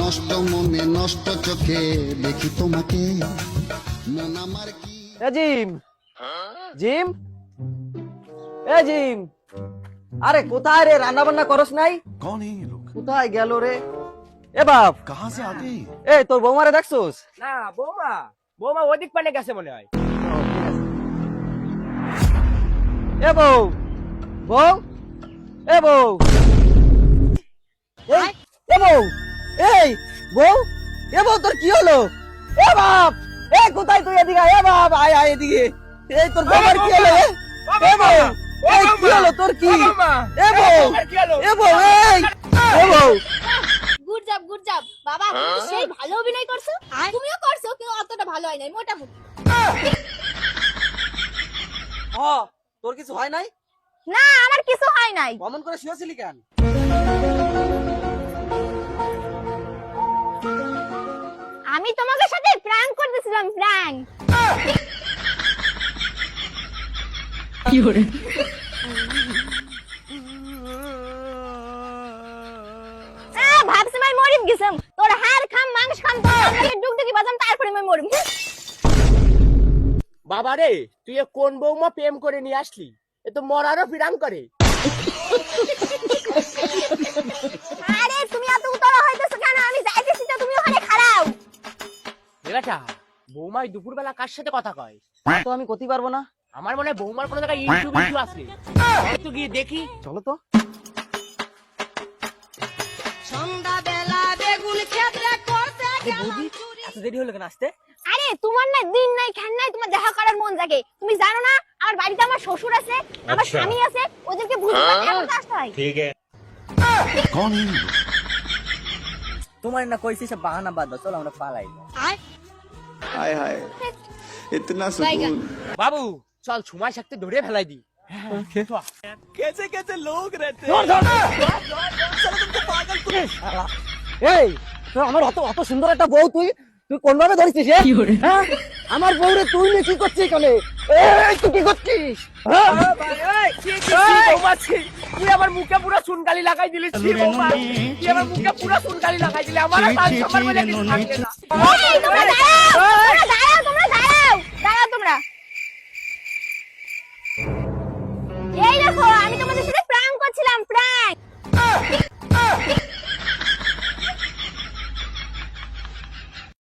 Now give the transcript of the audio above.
নষ্ট মনে নষ্ট চোখে দেখি তোমাকে মন আমার কি এ জিম জিম এ জিম আরে কোথায় রে রান্না বান্না করস নাই? कौन है ये लोग? কোথায় গেল রে? এ বাপ कहाँ से आते हैं? এ তোর বৌমারে দেখছস? না বৌমা বৌমা ওদিক পানে গেছে মনে হয়। এ বউ বউ এ বউ এই, এ বউ এই বউ এ বউ তোর কি হলো? এ বাপ এ কোথায় তুই? এদিকে আয়, এ বাপ আয় আয় এদিকে। এই তোর বৌমার কি হলো? এ বউ এই কি হলো তোর? কি এ বউ এ বউ এই এ বউ গুড জব বাবা, তুমি তো সেই ভালো অভিনয় করছো। তুমিও করছো কিন্তু অতটা ভালো হয় নাই, মোটামুটি। হ তোর কিছু হয় নাই? না আমার কিছু হয় নাই। অমন করে শুয়েছিলি কেন? আমি তোমাদের সাথে প্র্যাঙ্ক করতেছিলাম, প্র্যাঙ্ক। ভাবছি আমি মরিম গেছাম, তোর হাড় খাম মাংস খাম তোর আমাকে ডুগডুগি বাজাম তারপরে আমি মরিম। বাবা রে তুই এ কোন বৌমা প্রেম করে নিয়ে আসলি? এ তো মরারও বিরাম করে। আরে তুমি এত উতলা হইতেছো কেন? আমি যাইতেছি তো, তুমি ওখানে খাড়াও। বেটা বৌমাই দুপুরবেলা কার সাথে কথা কয়? তো আমি করতে পারবো না। আমার মনে হয় বৌমার কোনো জায়গায় ইউটিউব ভিডিও আছে, একটু গিয়ে দেখি। চলো তো। এ বৌদি এত দেরি হলো কেন আসতে? আরে তোমার না দিন নাই খান নাই, তোমার দেখা করার মন জাগে। তুমি জানো না আমার বাড়িতে আমার শ্বশুর আছে, আমার স্বামী আছে, ওদেরকে বুঝতে কেমন আসতে হয়। कौन है ये लोग? তোমার না কইছি সব বাহানা বাদ দাও, চলো আমরা পালাই। হায় হায় ইতনা সুকুন বাবু চল সময় থাকতে ধরে ফেলাই দি। এই তো আমার অত অত সুন্দর একটা বউ তুই তুই কোন ভাবে ধরেছিস? হ্যাঁ আমার বউরে তুই নিয়ে কি করছিস এখানে? এই তুই কি করছিস? হ্যাঁ? তুই আমার মুখে পুরো চুনকালি লাগাই দিলি। তুই আমার মুখে পুরো চুনকালি লাগাই দিলি। আমার আর মান সম্মান বলে কিছু থাকবে না। এই তোমরা দাঁড়াও, তোমরা দাঁড়াও।